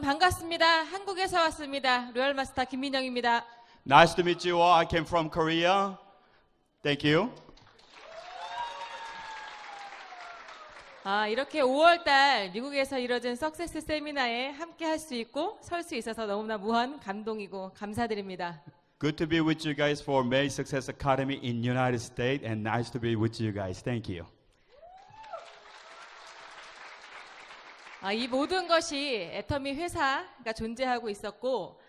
반갑습니다. 한국에서 왔습니다. 로얄 마스터 김민영입니다. Nice to meet you all. I came from Korea. Thank you. 이렇게 5월달 미국에서 이뤄진 석세스 세미나에 함께 할 수 있고 설 수 있어서 너무나 무한 감동이고 감사드립니다. Good to be with you guys for May Success Academy in United States and nice to be with you guys. Thank you. 이 모든 것이 애터미 회사가 존재하고 있었고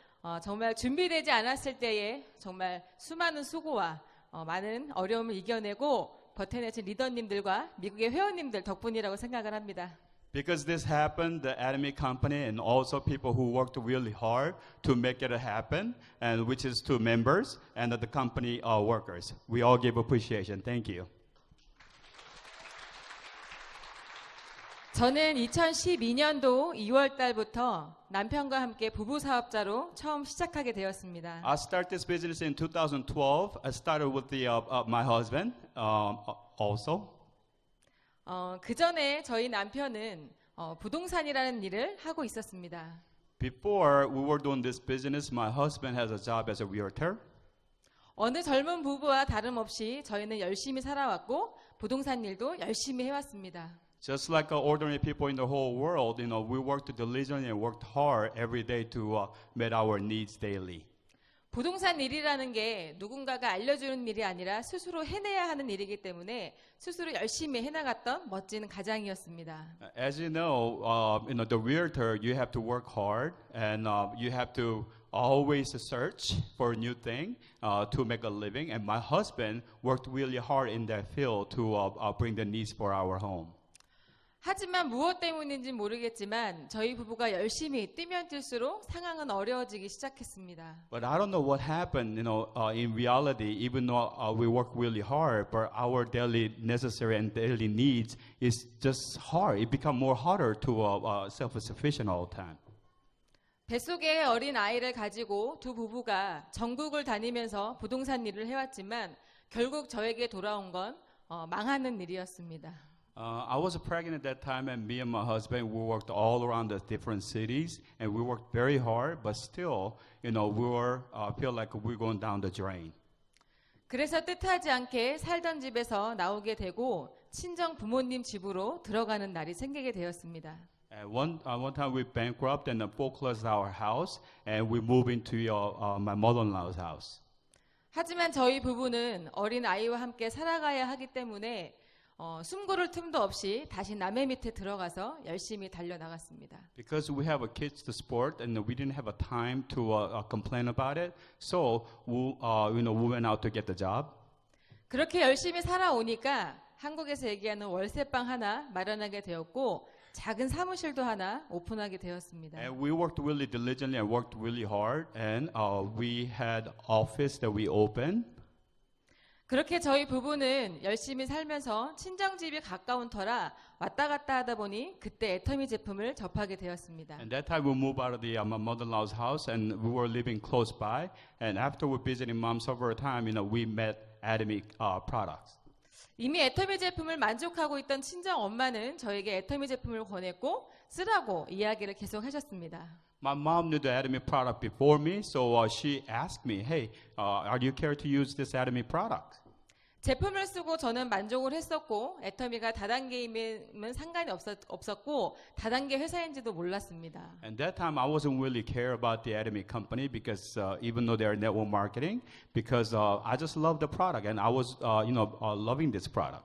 정말 준비되지 않았을 때에 정말 수많은 수고와 많은 어려움을 이겨내고 버텨내신 리더님들과 미국의 회원님들 덕분이라고 생각을 합니다. Because this happened, the Atomy Company and also people who worked really hard to make it happen, and which is to members and the company workers. We all give appreciation. Thank you. 저는 2012년도 2월 달부터 남편과 함께 부부 사업자로 처음 시작하게 되었습니다. I started this business in 2012. I started with my husband also. 그 전에 저희 남편은 부동산이라는 일을 하고 있었습니다. Before we were doing this business, my husband has a job as a realtor. 어느 젊은 부부와 다름없이 저희는 열심히 살아왔고 부동산 일도 열심히 해왔습니다. Just like ordinary people in the whole world, we worked diligently and worked hard every day to meet our needs daily. 부동산 일이라는 게 누군가가 알려주는 일이 아니라 스스로 해내야 하는 일이기 때문에 스스로 열심히 해나갔던 멋진 가장이었습니다. As you know, the realtor, you have to work hard and you have to always search for a new thing to make a living. And my husband worked really hard in that field to bring the needs for our home. 하지만 무엇 때문인지 모르겠지만 저희 부부가 열심히 뛰면 뛸수록 상황은 어려워지기 시작했습니다. But I don't know what happened, in reality, even though we work really hard, but our daily necessary and daily needs is just hard. It become more harder to self-sufficient all the time. 뱃속에 어린 아이를 가지고 두 부부가 전국을 다니면서 부동산 일을 해왔지만 결국 저에게 돌아온 건 망하는 일이었습니다. I was pregnant at that time, and me and my husband, we worked all around the different cities, and we worked very hard, but still, we were feel like we're going down the drain. 그래서 뜻하지 않게 살던 집에서 나오게 되고 친정 부모님 집으로 들어가는 날이 생기게 되었습니다. And one time we bankrupt and foreclosed our house, and we moved into my mother-in-law's house. 하지만 저희 부부는 어린 아이와 함께 살아가야 하기 때문에 숨고를 틈도 없이 다시 남의 밑에 들어가서 열심히 달려나갔습니다. Because we have a kids to support and we didn't have a time to complain about it, so we went out to get the job. 그렇게 열심히 살아오니까 한국에서 얘기하는 월세방 하나 마련하게 되었고 작은 사무실도 하나 오픈하게 되었습니다. And we worked really diligently and worked really hard, and we had office that we opened. 그렇게 저희 부부는 열심히 살면서 친정집이 가까운 터라 왔다 갔다 하다 보니 그때 애터미 제품을 접하게 되었습니다. And that time we moved out of my mother-in-law's house, and we were living close by. And after we visited mom several times, we met Atomy products. 이미 애터미 제품을 만족하고 있던 친정 엄마는 저에게 애터미 제품을 권했고 쓰라고 이야기를 계속 하셨습니다. My mom knew the Atomy product before me, so she asked me, "Hey, are you care to use this Atomy product?" 제품을 쓰고 저는 만족을 했었고 애터미가 다단계이면 상관이 없었고 다단계 회사인지도 몰랐습니다. And that time I wasn't really care about the Atomy company because even though they're network marketing, because I just loved the product and I was loving this product.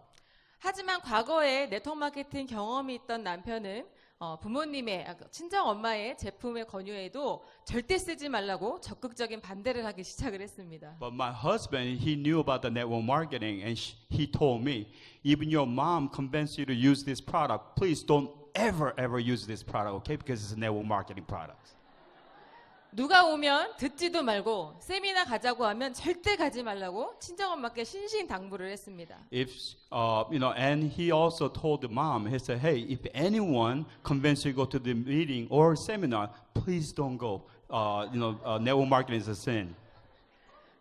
하지만 과거에 네트워크 마케팅 경험이 있던 남편은 부모님의 친정 엄마의 제품의 권유에도 절대 쓰지 말라고 적극적인 반대를 하기 시작을 했습니다. But my husband, he knew about the network marketing, and he told me, even your mom convinced you to use this product, please don't ever use this product, okay? Because it's a network marketing product. 누가 오면 듣지도 말고 세미나 가자고 하면 절대 가지 말라고 친정엄마께 신신당부를 했습니다. And he also told the mom, he said, hey, if anyone convinces you to go to the meeting or seminar, please don't go. Network marketing is a sin.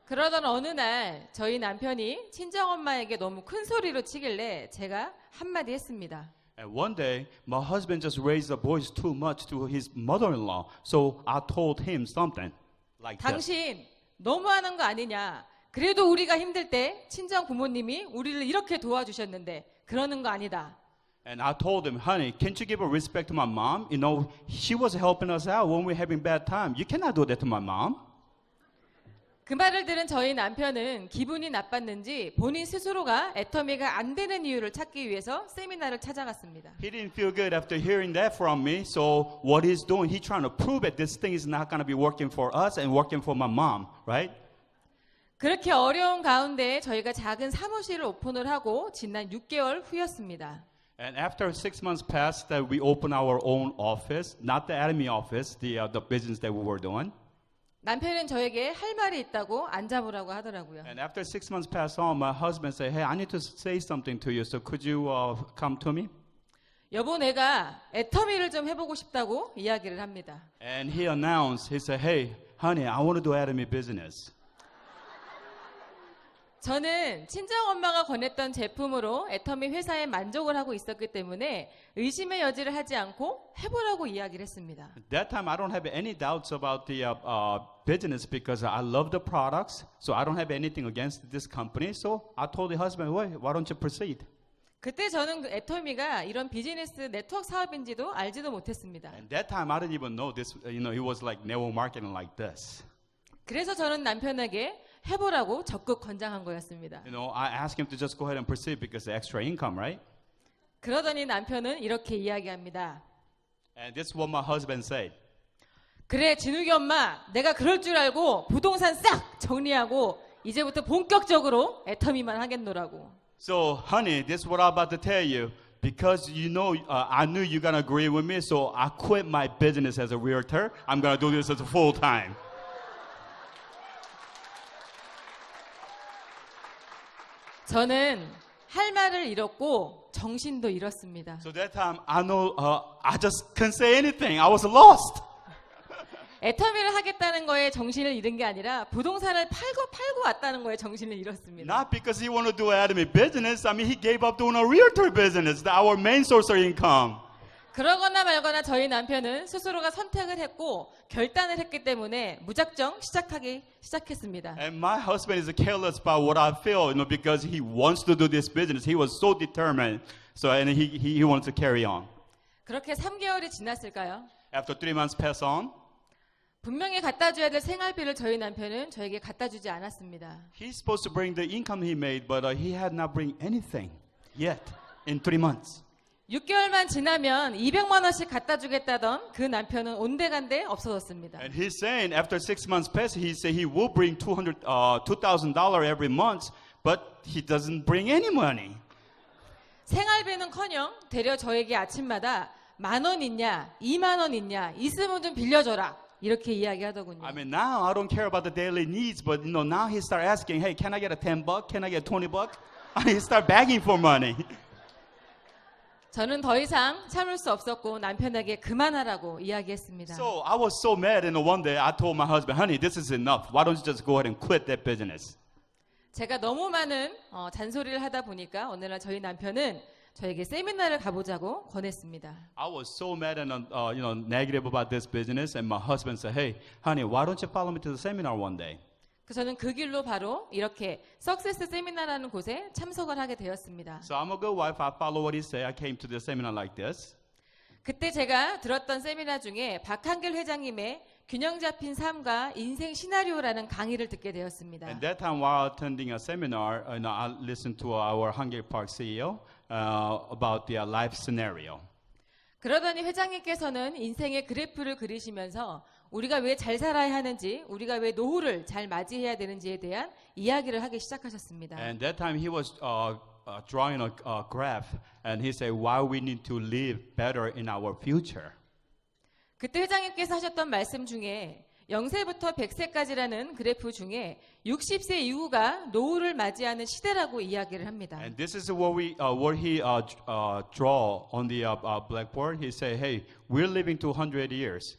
그러던 어느 날 저희 남편이 친정엄마에게 너무 큰 소리로 치길래 제가 한마디 했습니다. And one day, my husband just raised the voice too much to his mother-in-law. So I told him something like this. 당신 너무하는 거 아니냐? 그래도 우리가 힘들 때 친정 부모님이 우리를 이렇게 도와주셨는데 그러는 거 아니다. And I told him, honey, can't you give a respect to my mom? You know, she was helping us out when we were having bad time. You cannot do that to my mom. 그 말을 들은 저희 남편은 기분이 나빴는지 본인 스스로가 애터미가 안 되는 이유를 찾기 위해서 세미나를 찾아갔습니다. He didn't feel good after hearing that from me. So what he's doing, he's trying to prove that this thing is not going to be working for us and working for my mom, right? 그렇게 어려운 가운데 저희가 작은 사무실을 오픈을 하고 지난 6개월 후였습니다. And after 6 months passed, that we opened our own office, not the Academy office, the business that we were doing. 남편은 저에게 할 말이 있다고 안 잡으라고 하더라고요. And after 6 months passed on, my husband said, hey, I need to say something to you. So could you come to me? 여보, 내가 애터미를 좀 해보고 싶다고 이야기를 합니다. And he announced, he said, hey, honey, I want to do Academy business. 저는 친정엄마가 권했던 제품으로 애터미 회사에 만족을 하고 있었기 때문에 의심의 여지를 하지 않고 해보라고 이야기를 했습니다. At that time, I don't have any doubts about the business because I love the products. So I don't have anything against this company. So I told the husband, why don't you proceed? 그때 저는 그 애터미가 이런 비즈니스 네트워크 사업인지도 알지도 못했습니다. And that time, I didn't even know this. You know, it was like network marketing like this. 그래서 저는 남편에게 해보라고 적극 권장한 거였습니다. You know, I asked him to just go ahead and proceed because the extra income, right? 그러더니 남편은 이렇게 이야기합니다. And this is what my husband said. 그래, 진욱이 엄마, 내가 그럴 줄 알고 부동산 싹 정리하고 이제부터 본격적으로 애터미만 하겠노라고. So, honey, this is what I'm about to tell you. Because you know, I knew you're gonna agree with me, so I quit my business as a realtor. I'm gonna do this as a full time. 저는 할 말을 잃었고 정신도 잃었습니다. So that time, I know I just couldn't say anything. I was lost. 애터미를 하겠다는 거에 정신을 잃은 게 아니라 부동산을 팔고 왔다는 거에 정신을 잃었습니다. Not because he wanted to do Academy business. I mean, he gave up doing a realtor business, our main source of income. 그러거나 말거나 저희 남편은 스스로가 선택을 했고 결단을 했기 때문에 무작정 시작했습니다. And my husband is careless about what I feel, you know, because he wants to do this business. He was so determined. So, and he wants to carry on. 그렇게 3개월이 지났을까요? After 3 months pass on, 분명히 갖다 줘야 될 생활비를 저희 남편은 저에게 갖다 주지 않았습니다. he's supposed to bring the income he made, but he had not bring anything yet in 3 months. 6개월만 지나면 200만 원씩 갖다 주겠다던 그 남편은 온데간데 없어졌습니다. And he's saying after 6 months pass, he said he will bring $2,000 every month, but he doesn't bring any money. 생활비는커녕 되려 저에게 아침마다 10,000원 있냐, 20,000원 있냐, 있으면 좀 빌려줘라 이렇게 이야기하더군요. I mean, now I don't care about the daily needs, but you know, now he start asking, hey, can I get a $10? Can I get $20? And he start begging for money. 저는 더 이상 참을 수 없었고 남편에게 그만하라고 이야기했습니다. So I was so mad, and one day I told my husband, honey, this is enough. Why don't you just go ahead and quit that business? 제가 너무 많은 잔소리를 하다 보니까 어느 날 저희 남편은 저에게 세미나를 가보자고 권했습니다. I was so mad and you know, negative about this business, and my husband said, hey, honey, why don't you follow me to the seminar one day? 그래서 저는 그 길로 바로 이렇게 석세스 세미나라는 곳에 참석을 하게 되었습니다. So I'm a good wife. I follow what he said. I came to the seminar like this. 그때 제가 들었던 세미나 중에 박한길 회장님의 균형 잡힌 삶과 인생 시나리오라는 강의를 듣게 되었습니다. At that time, while attending a seminar, you know, I listened to our Hungary Park CEO about the life scenario. 그러더니 회장님께서는 인생의 그래프를 그리시면서 우리가 왜 잘 살아야 하는지, 우리가 왜 노후를 잘 맞이해야 되는지에 대한 이야기를 하기 시작하셨습니다. And that time he was drawing a graph, and he said why we need to live better in our future. 그때 회장님께서 하셨던 말씀 중에 0세부터 100세까지라는 그래프 중에 60세 이후가 노후를 맞이하는 시대라고 이야기를 합니다. And this is what he draw on the blackboard. He said, hey, we're living to 100 years.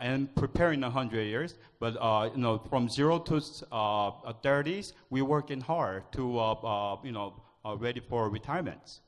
And preparing 100 years, but you know, from 0 to 30s, we're working hard to you know, ready for retirement.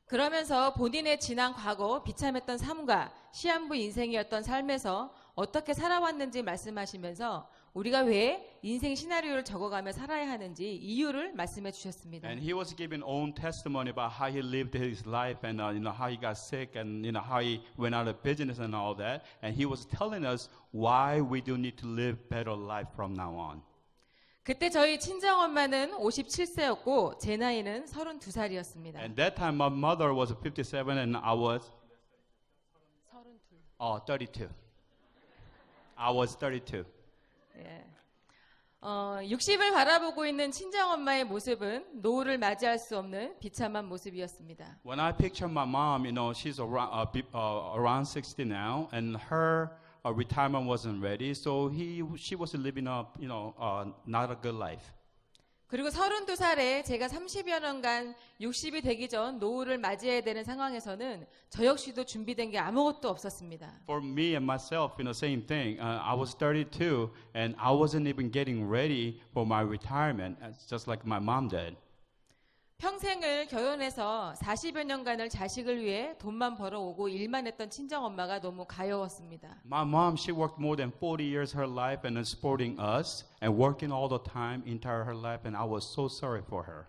그러면서 본인의 지난 과거 비참했던 삶과 시한부 인생이었던 삶에서 어떻게 살아왔는지 말씀하시면서 우리가 왜 인생 시나리오를 적어가며 살아야 하는지 이유를 말씀해 주셨습니다. And he was giving own testimony about how he lived his life and how he got sick and how he went out of business and all that. And he was telling us why we do need to live better life from now on. 그때 저희 친정엄마는 57세였고 제 나이는 32살이었습니다. And that time my mother was 57 and I was 32. I was 32. 예. 60을 바라보고 있는 친정엄마의 모습은 노후를 맞이할 수 없는 비참한 모습이었습니다. When I picture my mom, she's around 60 now, and her retirement wasn't ready, so she was living not a good life. 그리고 32살에 제가 30여 년간 60이 되기 전 노후를 맞이해야 되는 상황에서는 저 역시도 준비된 게 아무것도 없었습니다. For me and myself, same thing. I was 32, and I wasn't even getting ready for my retirement, just like my mom did. 평생을 결혼해서 40여 년간을 자식을 위해 돈만 벌어오고 일만 했던 친정엄마가 너무 가여웠습니다. My mom, she worked more than 40 years her life and supporting us and working all the time entire her life, and I was so sorry for her.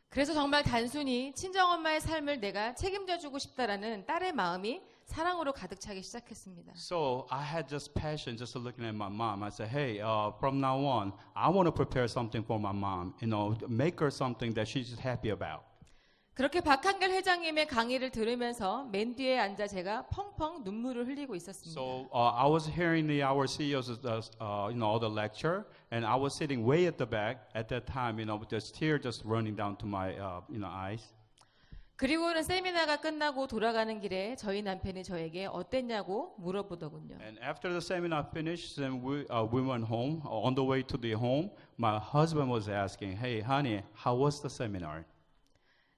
그래서 정말 단순히 친정엄마의 삶을 내가 책임져 주고 싶다라는 딸의 마음이 사랑으로 가득 차기 시작했습니다. So I had just passion just looking at my mom. I said, hey, from now on, I want to prepare something for my mom, make her something that she's happy about. 그렇게 박한결 회장님의 강의를 들으면서 맨 뒤에 앉아 제가 펑펑 눈물을 흘리고 있었습니다. So I was hearing our CEO's, the lecture, and I was sitting way at the back at that time, with the tear just running down to my, eyes. 그리고는 세미나가 끝나고 돌아가는 길에 저희 남편이 저에게 어땠냐고 물어보더군요. And after the seminar finished, and we went home. On the way to the home, my husband was asking, "Hey, honey, how was the seminar?"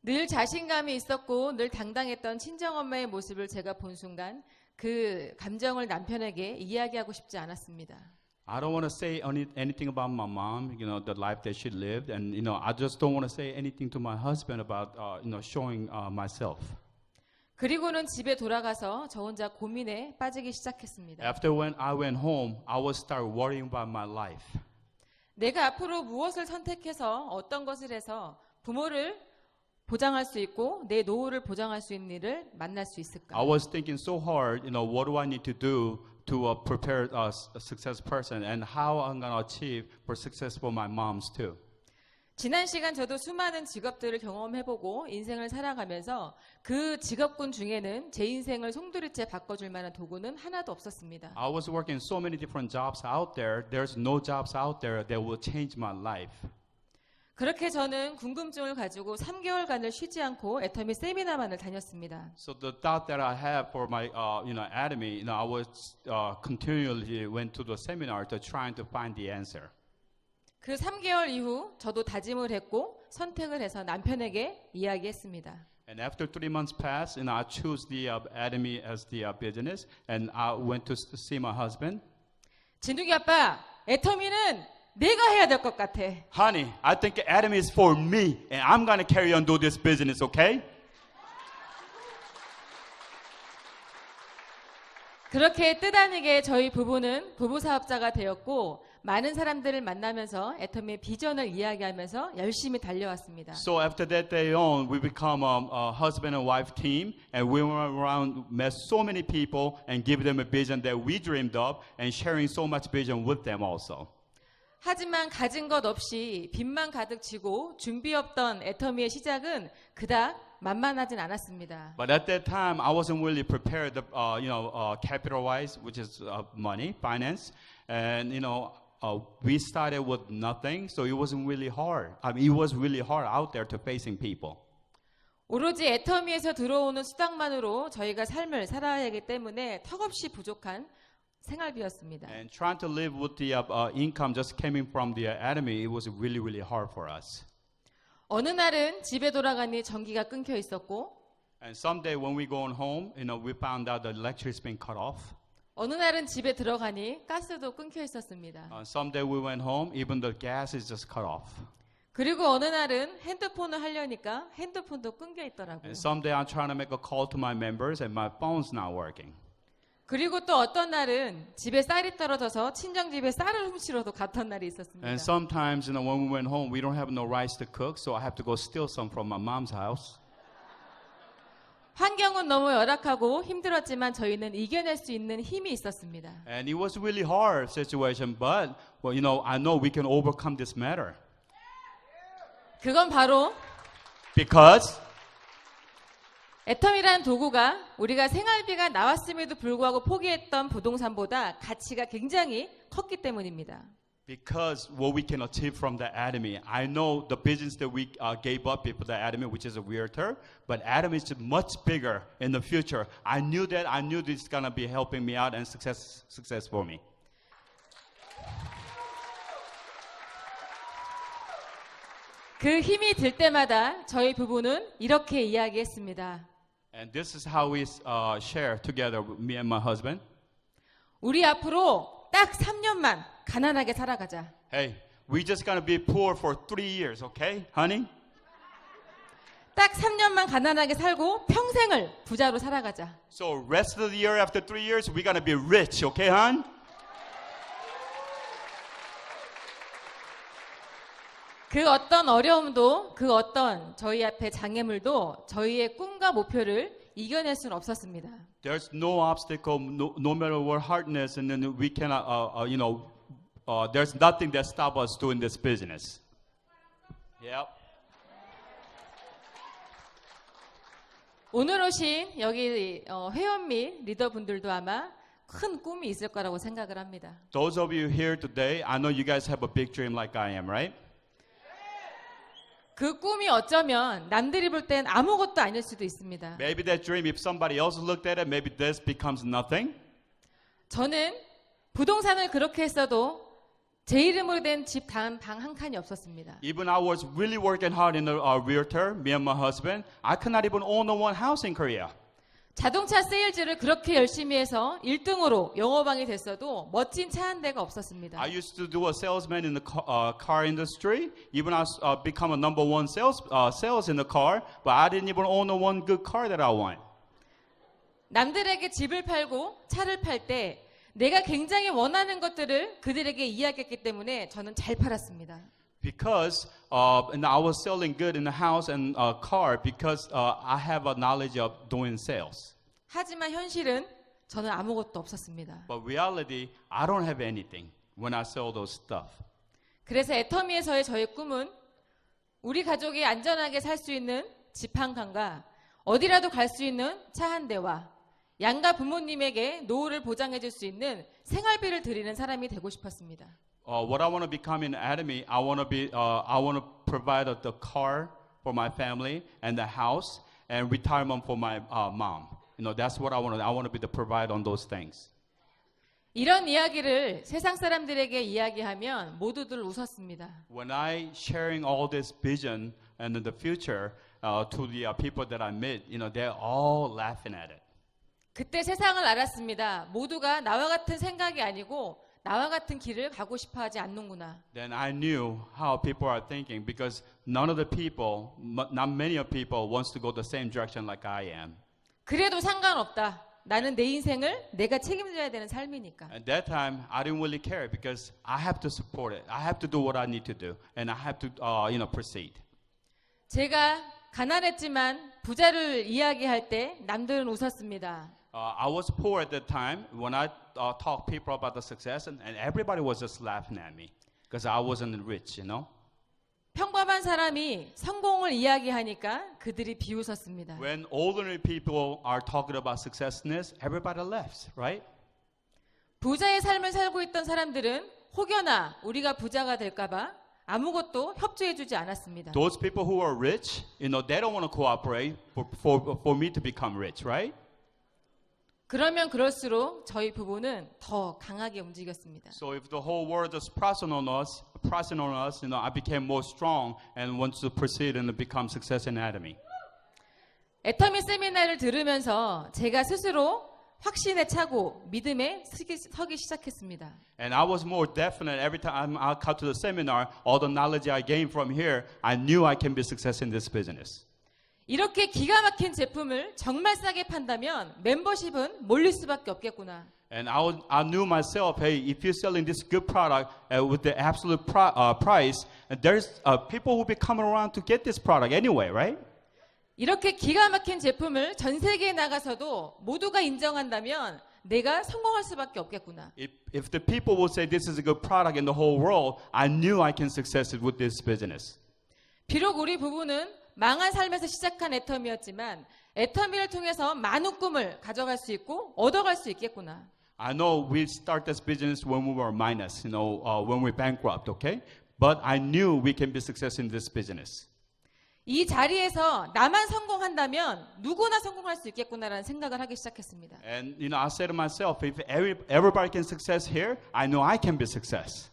늘 자신감이 있었고 늘 당당했던 친정엄마의 모습을 제가 본 순간 그 감정을 남편에게 이야기하고 싶지 않았습니다. I don't want to say anything about my mom, the life that she lived, and I just don't want to say anything to my husband about, showing myself. 그리고는 집에 돌아가서 저 혼자 고민에 빠지기 시작했습니다. After when I went home, I would start worrying about my life. 내가 앞으로 무엇을 선택해서 어떤 것을 해서 부모를 보장할 수 있고 내 노후를 보장할 수 있는 일을 만날 수 있을까? I was thinking so hard, what do I need to do to prepare a success person, and how I'm going to achieve for success for my moms too. 지난 시간 저도 수많은 직업들을 경험해보고 인생을 살아가면서 그 직업군 중에는 제 인생을 송두리째 바꿔줄 만한 도구는 하나도 없었습니다. I was working so many different jobs out there. There's no jobs out there that will change my life. 그렇게 저는 궁금증을 가지고 3개월간을 쉬지 않고 애터미 세미나만을 다녔습니다. So the thought that I have for my, academy, I was continually went to the seminar to trying to find the answer. 그 3개월 이후 저도 다짐을 했고 선택을 해서 남편에게 이야기했습니다. And after 3 months passed, I chose the academy as the business, and I went to see my husband. 진욱이 아빠, 애터미는 내가 해야 될 것 같아. Honey, I think academy is for me, and I'm going to carry on do this business, okay? 그렇게 뜻아니게 저희 부부는 부부 사업자가 되었고 많은 사람들을 만나면서 애터미의 비전을 이야기하면서 열심히 달려왔습니다. So after that day on, we become a husband and wife team, and we went around, met so many people, and give them a vision that we dreamed of, and sharing so much vision with them also. 하지만 가진 것 없이 빚만 가득 지고 준비 없던 애터미의 시작은 그닥 만만하진 않았습니다. But at that time, I wasn't really prepared, capital-wise, which is money, finance, and we started with nothing, so it wasn't really hard. It was really hard out there to facing people. 오로지 애터미에서 들어오는 수당만으로 저희가 삶을 살아야 하기 때문에 턱없이 부족한 생활비였습니다. And trying to live with the income just coming from the academy, it was really, really hard for us. 어느 날은 집에 돌아가니 전기가 끊겨 있었고 And someday when we go home, we found out the electric's been cut off. 어느 날은 집에 들어가니 가스도 끊겨 있었습니다. Someday we went home, even the gas is just cut off. 그리고 어느 날은 핸드폰을 하려니까 핸드폰도 끊겨 있더라고요. And someday I'm trying to make a call to my members and my phone's not working. 그리고 또 어떤 날은 집에 쌀이 떨어져서 친정집에 쌀을 훔치러도 갔던 날이 있었습니다. And sometimes, when we went home, we don't have no rice to cook, so I have to go steal some from my mom's house. 환경은 너무 열악하고 힘들었지만 저희는 이겨낼 수 있는 힘이 있었습니다. And it was really hard situation, but I know we can overcome this matter 그건 바로 because 애텀이라는 도구가 우리가 생활비가 나왔음에도 불구하고 포기했던 부동산보다 가치가 굉장히 컸기 때문입니다. Because what we can achieve from the Atomy, I know the business that we gave up for the Atomy, which is a realtor, but Atomy is much bigger in the future. I knew that. I knew this is gonna be helping me out and success for me. 그 힘이 들 때마다 저희 부부는 이렇게 이야기했습니다. And this is how we share together, me and my husband. 우리 앞으로 딱 3년만 가난하게 살아가자. Hey, we're just gonna be poor for 3 years, okay, honey? 딱 3년만 가난하게 살고 평생을 부자로 살아가자. So rest of the year, after 3 years, we're gonna be rich, okay, hon? 그 어떤 어려움도 그 어떤 저희 앞에 장애물도 저희의 꿈과 목표를 이겨낼 수는 없었습니다. There's no obstacle, no matter what hardness, and then we cannot, there's nothing that stops us doing this business. Yep. 오늘 오신 여기 회원 및 리더분들도 아마 큰 꿈이 있을 거라고 생각을 합니다. Those of you here today, I know you guys have a big dream like I am, right? 그 꿈이 어쩌면 남들이 볼 땐 아무것도 아닐 수도 있습니다. Maybe that dream, if somebody else looked at it, maybe this becomes nothing. 저는 부동산을 그렇게 했어도 제 이름으로 된 집 단 방 한 칸이 없었습니다. Even I was really working hard in the realtor, me and my husband. I could not even own one house in Korea. 자동차 세일즈를 그렇게 열심히 해서 1등으로 영어방이 됐어도 멋진 차 한 대가 없었습니다. I used to do a salesman in the car industry. Even I become a number one sales in the car, but I didn't even own one good car that I want. 남들에게 집을 팔고 차를 팔 때 내가 굉장히 원하는 것들을 그들에게 이야기했기 때문에 저는 잘 팔았습니다. Because and I was selling good in the house and car because I have a knowledge of doing sales. 하지만 현실은 저는 아무것도 없었습니다. But reality, I don't have anything when I sell those stuff. 그래서 애터미에서의 저의 꿈은 우리 가족이 안전하게 살 수 있는 집 한 칸과 어디라도 갈 수 있는 차 한 대와 양가 부모님에게 노후를 보장해 줄 수 있는 생활비를 드리는 사람이 되고 싶었습니다. What I want to become in Atomy, I want to provide the car for my family and the house and retirement for my mom. That's what I want to. I want to be the provider on those things. 이런 이야기를 세상 사람들에게 이야기하면 모두들 웃었습니다. When I sharing all this vision and the future to the people that I meet, they're all laughing at it. 그때 세상을 알았습니다. 모두가 나와 같은 생각이 아니고 나와 같은 길을 가고 싶어 하지 않는구나. Then I knew how people are thinking because none of the people, not many of people wants to go the same direction like I am. 그래도 상관없다. 나는 내 인생을 내가 책임져야 되는 삶이니까. At that time, I didn't really care because I have to support it. I have to do what I need to do, and I have to, proceed. 제가 가난했지만 부자를 이야기할 때 남들은 웃었습니다. I was poor at that time when I talked people about the success, and everybody was just laughing at me because I wasn't rich, 평범한 사람이 성공을 이야기하니까 그들이 비웃었습니다. When ordinary people are talking about successness, everybody laughs, right? 부자의 삶을 살고 있던 사람들은 혹여나 우리가 부자가 될까봐 아무것도 협조해주지 않았습니다. Those people who are rich, they don't want to cooperate for me to become rich, right? 그러면 그럴수록 저희 부부는 더 강하게 움직였습니다. So if the whole world is pressing on us, I became more strong and want to proceed and become success in Atomy. 애터미 세미나를 들으면서 제가 스스로 확신에 차고 믿음에 서기 시작했습니다. And I was more definite every time I got to the seminar. All the knowledge I gained from here, I knew I can be success in this business. 이렇게 기가 막힌 제품을 정말 싸게 판다면 멤버십은 몰릴 수밖에 없겠구나. And I knew myself, hey, if you're selling this good product with the absolute price, there's people who be coming around to get this product anyway, right? 이렇게 기가 막힌 제품을 전 세계에 나가서도 모두가 인정한다면 내가 성공할 수밖에 없겠구나. If the people will say this is a good product in the whole world, I knew I can succeed with this business. 비록 우리 부부는 망한 삶에서 시작한 애터미였지만 애터미를 통해서 많은 꿈을 가져갈 수 있고 얻어갈 수 있겠구나. I know we start this business when we were minus, when we're bankrupt, okay? But I knew we can be success in this business. 이 자리에서 나만 성공한다면 누구나 성공할 수 있겠구나라는 생각을 하기 시작했습니다. And I said to myself, if everybody can success here, I know I can be success.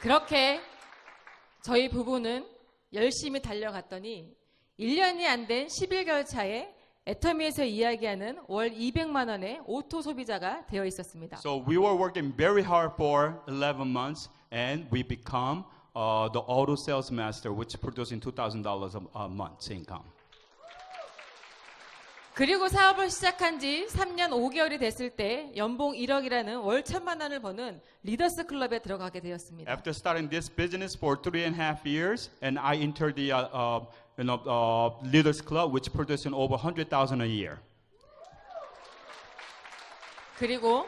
그렇게 저희 부부는 열심히 달려갔더니 1년이 안 된 11개월 차에 애터미에서 이야기하는 월 200만 원의 오토 소비자가 되어 있었습니다. So we were working very hard for 11 months, and we become the auto sales master, which producing $2,000 a month income. 그리고 사업을 시작한 지 3년 5개월이 됐을 때 연봉 1억이라는 월 1,000만 원을 버는 리더스 클럽에 들어가게 되었습니다. After starting this business for 3.5 years, and I entered the Leaders Club, which producing over 100,000 a year. 그리고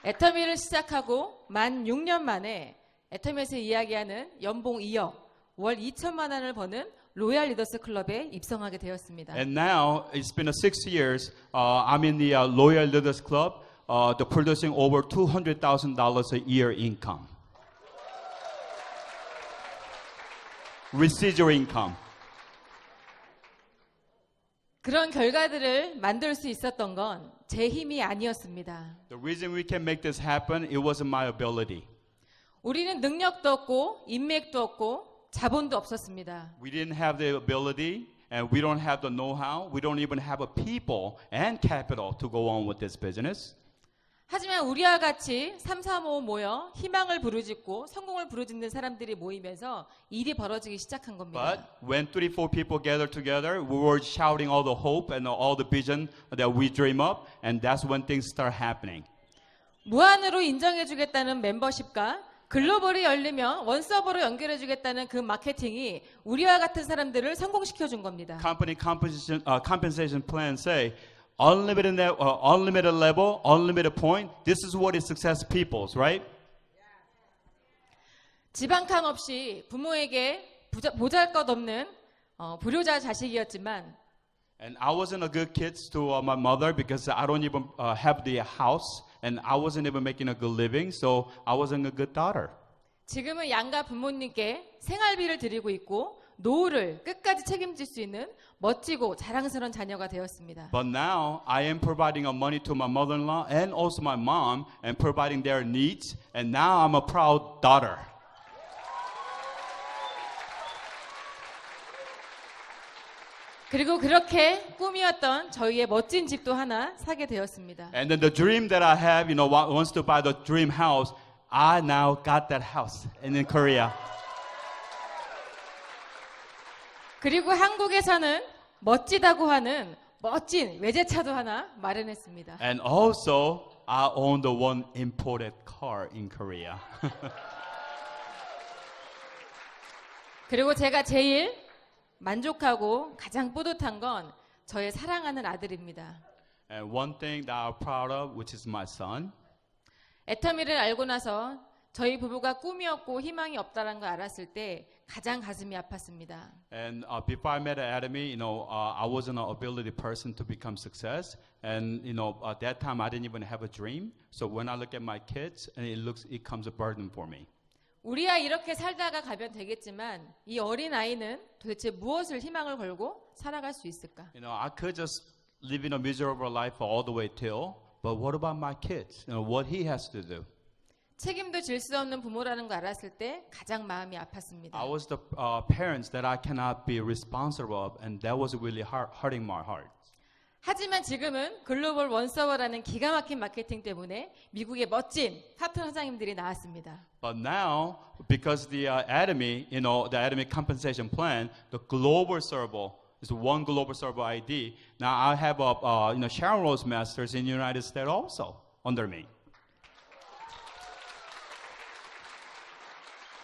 애터미를 시작하고 만 6년 만에 애터미에서 이야기하는 연봉 2억, 월 2천만 원을 버는 로얄 리더스 클럽에 입성하게 되었습니다. And now it's been 6 years. I'm in the Loyal Leaders Club, the producing over $200,000 a year income. Residual income. 그런 결과들을 만들 수 있었던 건 제 힘이 아니었습니다. The reason we can make this happen, it wasn't my ability. 우리는 능력도 없고 인맥도 없고 자본도 없었습니다. We didn't have the ability, and we don't have the know-how. We don't even have a people and capital to go on with this business. 하지만 우리와 같이 3, 4, 5 모여 희망을 부르짖고 성공을 부르짖는 사람들이 모이면서 일이 벌어지기 시작한 겁니다. But when 3, 4 people gathered together, we were shouting all the hope and all the vision that we dream up, and that's when things start happening. 무한으로 인정해주겠다는 멤버십과 글로벌이 열리면 원서버로 연결해주겠다는 그 마케팅이 우리와 같은 사람들을 성공시켜준 겁니다. Company compensation plan say unlimited level, unlimited point. This is what is success people's, right? 지방칸 없이 부모에게 보잘것없는 불효자 자식이었지만 And I wasn't a good kid to my mother because I don't even have the house, and I wasn't even making a good living, so I wasn't a good daughter. 지금은 양가 부모님께 생활비를 드리고 있고 노후를 끝까지 책임질 수 있는 멋지고 자랑스러운 자녀가 되었습니다. But now I am providing money to my mother-in-law and also my mom and providing their needs, and now I'm a proud daughter. 그리고 그렇게 꿈이었던 저희의 멋진 집도 하나 사게 되었습니다. And then the dream that I have, wants to buy the dream house, I now got that house in Korea. 그리고 한국에서는 멋지다고 하는 멋진 외제차도 하나 마련했습니다. And also, I own the one imported car in Korea. 그리고 제가 제일 만족하고 가장 뿌듯한 건 저의 사랑하는 아들입니다. And one thing that I'm proud of, which is my son. 애터미를 알고 나서 저희 부부가 꿈이 없고 희망이 없다는 걸 알았을 때 가장 가슴이 아팠습니다. And before I met Atomy, I wasn't an ability person to become success. And at that time, I didn't even have a dream. So when I look at my kids, and it comes a burden for me. 우리야 이렇게 살다가 가면 되겠지만 이 어린 아이는 도대체 무엇을 희망을 걸고 살아갈 수 있을까? I could just live in a miserable life all the way till. But what about my kids? What he has to do? 책임도 질 수 없는 부모라는 걸 알았을 때 가장 마음이 아팠습니다. I was the parents that I cannot be responsible of, and that was really hurting my heart. 하지만 지금은 글로벌 원서버라는 기가 막힌 마케팅 때문에 미국의 멋진 파트너 사장님들이 나왔습니다. But now, because the Academy, the Academy compensation plan, the global server is one global server ID. Now I have Sharon Rose Masters in the United States also under me.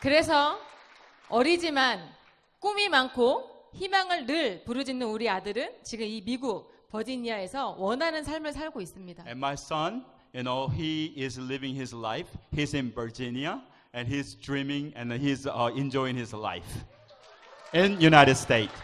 그래서 어리지만 꿈이 많고 희망을 늘 부르짖는 우리 아들은 지금 이 미국 버지니아에서 원하는 삶을 살고 있습니다. And my son, he is living his life. He's in Virginia, and he's dreaming, and he's enjoying his life in United States.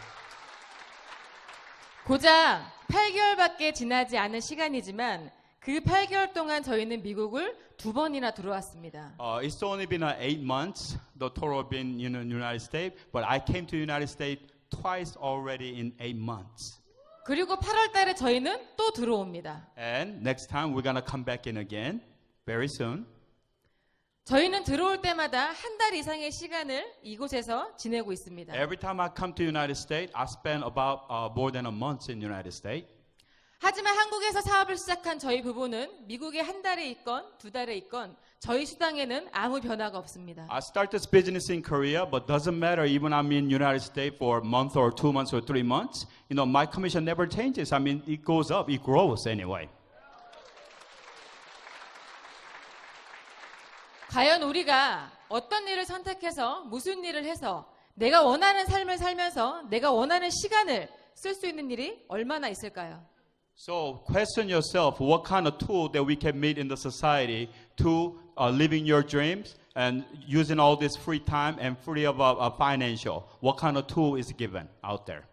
고작 8개월밖에 지나지 않은 시간이지만 그 8개월 동안 저희는 미국을 2번이나 들어왔습니다. It's only been 8 months, the total been in the United States, but I came to the United States twice already in 8 months. 그리고 8월 달에 저희는 또 들어옵니다. And next time we're gonna come back in again, very soon. 저희는 들어올 때마다 한 달 이상의 시간을 이곳에서 지내고 있습니다. Every time I come to the United States, I spend about more than a month in the United States. 하지만 한국에서 사업을 시작한 저희 부부는 미국에 한 달에 있건 2달에 있건 저희 수당에는 아무 변화가 없습니다. I start this business in Korea, but doesn't matter even I'm in United States for a month or 2 months or 3 months. My commission never changes. I mean, it goes up, it grows anyway. 과연 우리가 어떤 일을 선택해서 무슨 일을 해서 내가 원하는 삶을 살면서 내가 원하는 시간을 쓸 수 있는 일이 얼마나 있을까요? So question yourself, what kind of tool that we can meet in the society to living your dreams and using all this free time and free of financial? What kind of tool is given out there?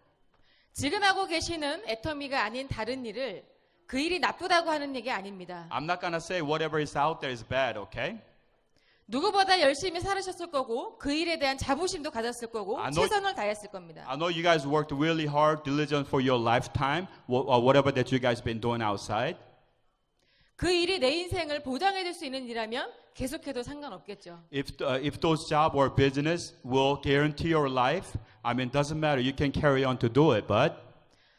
지금 하고 계시는 애터미가 아닌 다른 일을 그 일이 나쁘다고 하는 얘기 아닙니다. I'm not going to say whatever is out there is bad, okay? 누구보다 열심히 살으셨을 거고 그 일에 대한 자부심도 가졌을 거고 I know- 최선을 다했을 겁니다. I know you guys worked really hard, diligent for your lifetime, whatever that you guys been doing outside. 그 일이 내 인생을 보장해 줄 수 있는 일이라면 계속해도 상관없겠죠. If those job or business will guarantee your life, I mean, doesn't matter. You can carry on to do it, but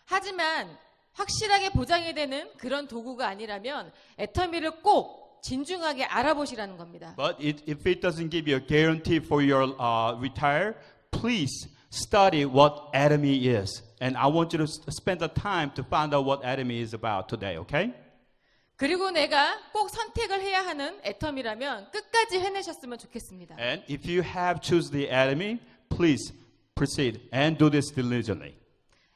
하지만 확실하게 보장이 되는 그런 도구가 아니라면 애터미를 꼭 진중하게 알아보시라는 겁니다. if it doesn't give you a guarantee for your retire, please study what Academy is. And I want you to spend the time to find out what Academy is about today, okay? 그리고 내가 꼭 선택을 해야 하는 애터미라면 끝까지 해내셨으면 좋겠습니다. And if you have choose the Academy, please proceed and do this diligently.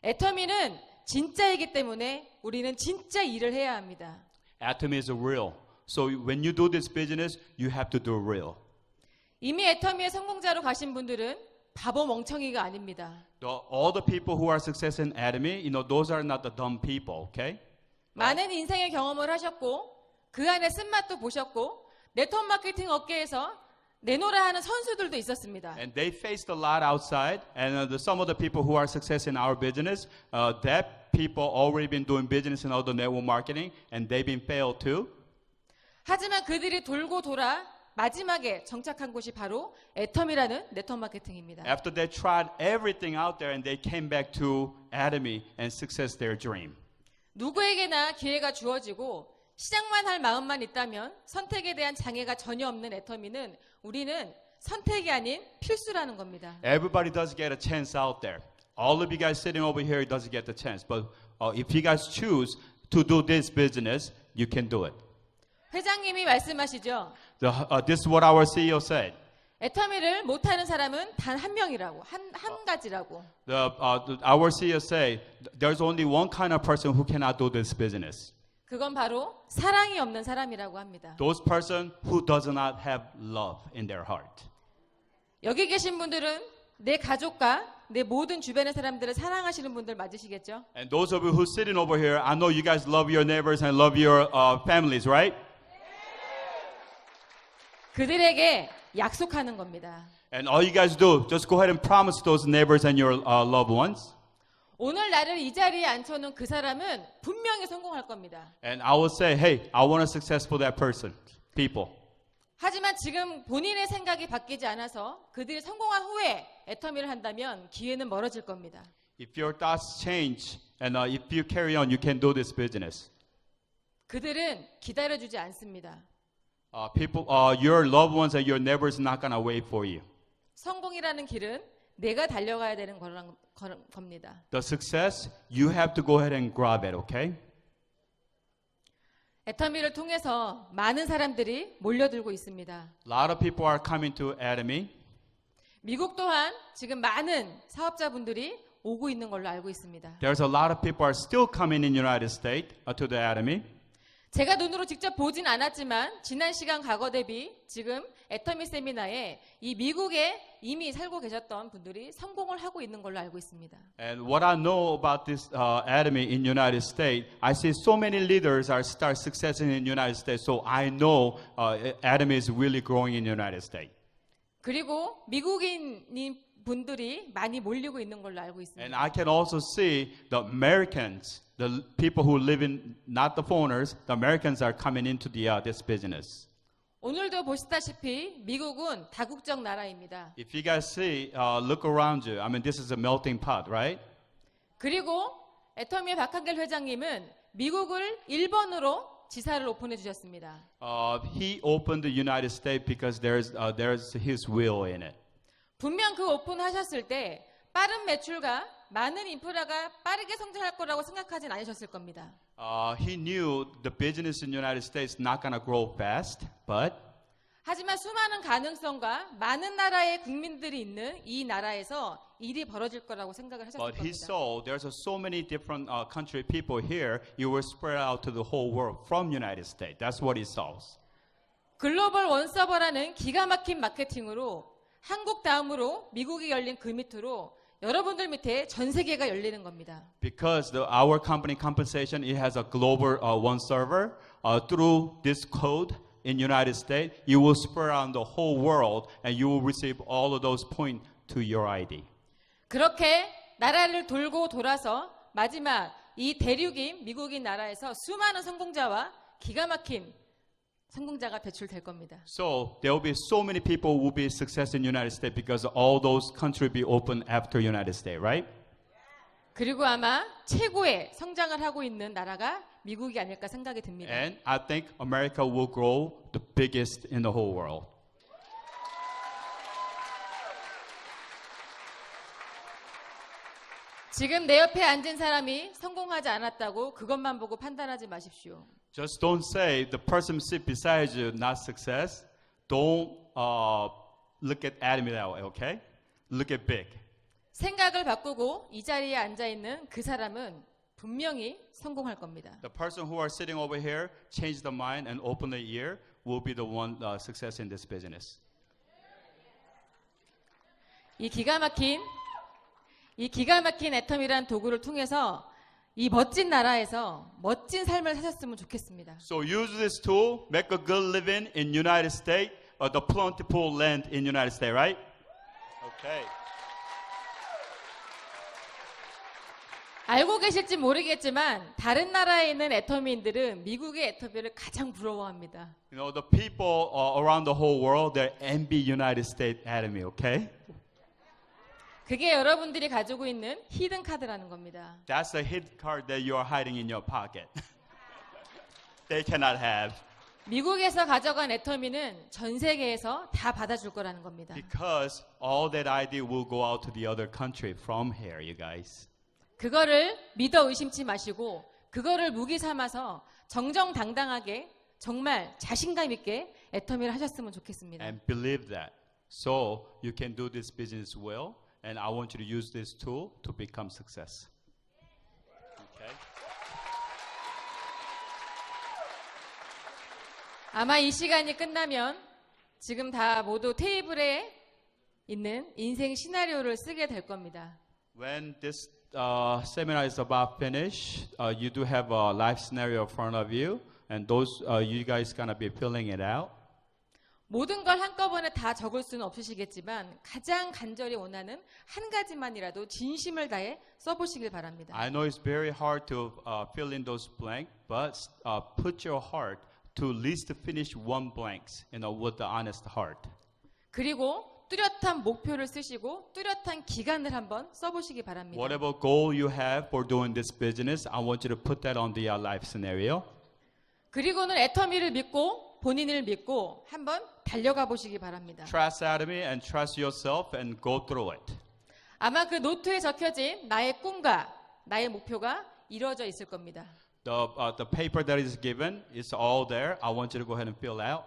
애터미는 진짜이기 때문에 우리는 진짜 일을 해야 합니다. Academy is real. So when you do this business, you have to do real. 이미 애터미의 성공자로 가신 분들은 바보 멍청이가 아닙니다. All the people who are success in Academy, those are not the dumb people, okay? 많은 인생의 경험을 하셨고 그 안에 쓴맛도 보셨고 네트워크 마케팅 업계에서 내노라 하는 선수들도 있었습니다. And they faced a lot outside, and some of the people who are success in our business, that people already been doing business in other network marketing, and they've been failed too. 하지만 그들이 돌고 돌아 마지막에 정착한 곳이 바로 애텀이라는 네트워크 마케팅입니다. After they tried everything out there, and they came back to Academy and success their dream. 누구에게나 기회가 주어지고 시작만 할 마음만 있다면 선택에 대한 장애가 전혀 없는 애터미는 우리는 선택이 아닌 필수라는 겁니다. Everybody does get a chance out there. All of you guys sitting over here does get the chance. But if you guys choose to do this business, you can do it. 회장님이 말씀하시죠. This is what our CEO said. 애터미를 못하는 사람은 단 한 명이라고, 한 가지라고. Our CEO said there's only one kind of person who cannot do this business. 그건 바로 사랑이 없는 사람이라고 합니다. Those person who does not have love in their heart. 여기 계신 분들은 내 가족과 내 모든 주변의 사람들을 사랑하시는 분들 맞으시겠죠? And those of you who sitting over here, I know you guys love your neighbors and love your families, right? 그들에게 약속하는 겁니다. And all you guys do, just go ahead and promise those neighbors and your loved ones. 오늘 나를 이 자리에 앉혀놓은 그 사람은 분명히 성공할 겁니다. And I will say, hey, I want to successful that person, people. 하지만 지금 본인의 생각이 바뀌지 않아서 그들이 성공한 후에 애터미를 한다면 기회는 멀어질 겁니다. If your thoughts change and if you carry on, you can do this business. 그들은 기다려주지 않습니다. Your loved ones and your neighbors are not gonna wait for you. 성공이라는 길은 내가 달려가야 되는 겁니다. The success, you have to go ahead and grab it, okay? 애터미를 통해서 많은 사람들이 몰려들고 있습니다. A lot of people are coming to Atomy. 미국 또한 지금 많은 사업자분들이 오고 있는 걸로 알고 있습니다. There's a lot of people are still coming in United States to the Atomy. 제가 눈으로 직접 보진 않았지만 지난 시간 과거 대비 지금 애터미 세미나에 이 미국에 이미 살고 계셨던 분들이 성공을 하고 있는 걸로 알고 있습니다. And what I know about this Atomy in United States, I see so many leaders are start successing in United States. So I know Atomy is really growing in United States. 그리고 미국인 분들이 많이 몰리고 있는 걸로 알고 있습니다. And I can also see the Americans, the people who live in, not the foreigners, the Americans are coming into this business. 오늘도 보시다시피 미국은 다국적 나라입니다. If you guys see, look around you. I mean, this is a melting pot, right? 그리고 애터미의 박한길 회장님은 미국을 1번으로 지사를 오픈해 주셨습니다. He opened the United States because there's his will in it. 분명 그 오픈하셨을 때 빠른 매출과 많은 인프라가 빠르게 성장할 거라고 생각하진 않으셨을 겁니다. He knew the business in United States not gonna grow fast, but 하지만 수많은 가능성과 많은 나라의 국민들이 있는 이 나라에서 일이 벌어질 거라고 생각을 하셨을 he 겁니다. saw there's so many different country people here. You will spread out to the whole world from United States. That's what he saw. 글로벌 원서버라는 기가 막힌 마케팅으로 한국 다음으로 미국이 열린 그 밑으로 여러분들 밑에 전 세계가 열리는 겁니다. Because our company compensation, it has a global one server. Through this code in United States, you will spread around the whole world, and you will receive all of those points to your ID. 그렇게 나라를 돌고 돌아서 마지막 이 대륙인 미국인 나라에서 수많은 성공자와 기가 막힌 성공자가 배출될 겁니다. So there will be so many people who will be success in United States because all those countries be open after United States, right? 그리고 아마 최고의 성장을 하고 있는 나라가 미국이 아닐까 생각이 듭니다. And I think America will grow the biggest in the whole world. 지금 내 옆에 앉은 사람이 성공하지 않았다고 그것만 보고 판단하지 마십시오. Just don't say the person sit beside you not success. Don't look at me that way, okay? Look at big. 생각을 바꾸고 이 자리에 앉아 있는 그 사람은 분명히 성공할 겁니다. The person who are sitting over here, change the mind and open the ear, will be the one success in this business. 이 기가 막힌 애텀이라는 도구를 통해서 이 멋진 나라에서 멋진 삶을 사셨으면 좋겠습니다. So use this tool, make a good living in United States, the plentiful land in United States, right? Okay. 알고 계실지 모르겠지만 다른 나라에 있는 애터미인들은 미국의 애터미를 가장 부러워합니다. You know, the people around the whole world, they envy United States Atomy, okay? 그게 여러분들이 가지고 있는 히든 카드라는 겁니다. That's the hidden card that you are hiding in your pocket. They cannot have. 미국에서 가져간 애터미는 전 세계에서 다 받아줄 거라는 겁니다. Because all that ID will go out to the other country from here, you guys. 그거를 믿어 의심치 마시고 그거를 무기 삼아서 정정당당하게 정말 자신감 있게 애터미를 하셨으면 좋겠습니다. And believe that. So you can do this business well. And I want you to use this tool to become success. Okay? 아마 이 시간이 끝나면 지금 다 모두 테이블에 있는 인생 시나리오를 쓰게 될 겁니다. When this seminar is about finish, you do have a life scenario in front of you, and those you guys gonna be filling it out. 모든 걸 한꺼번에 다 적을 수는 없으시겠지만 가장 간절히 원하는 한 가지만이라도 진심을 다해 써보시길 바랍니다. I know it's very hard to fill in those blanks, but put your heart to at least finish one blanks, with the honest heart. 그리고 뚜렷한 목표를 쓰시고 뚜렷한 기간을 한번 써보시기 바랍니다. Whatever goal you have for doing this business, I want you to put that on the life scenario. 그리고는 애터미를 믿고 본인을 믿고 한번 달려가 보시기 바랍니다. Trust Atomy and trust yourself and go through it. 아마 그 노트에 적혀진 나의 꿈과 나의 목표가 이루어져 있을 겁니다. The paper that is given is all there. I want you to go ahead and fill out.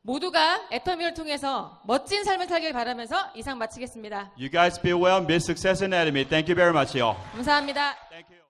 모두가 애터미를 통해서 멋진 삶을 살길 바라면서 이상 마치겠습니다. You guys be well and be success in Atomy. Thank you very much, y'all. 감사합니다. Thank you.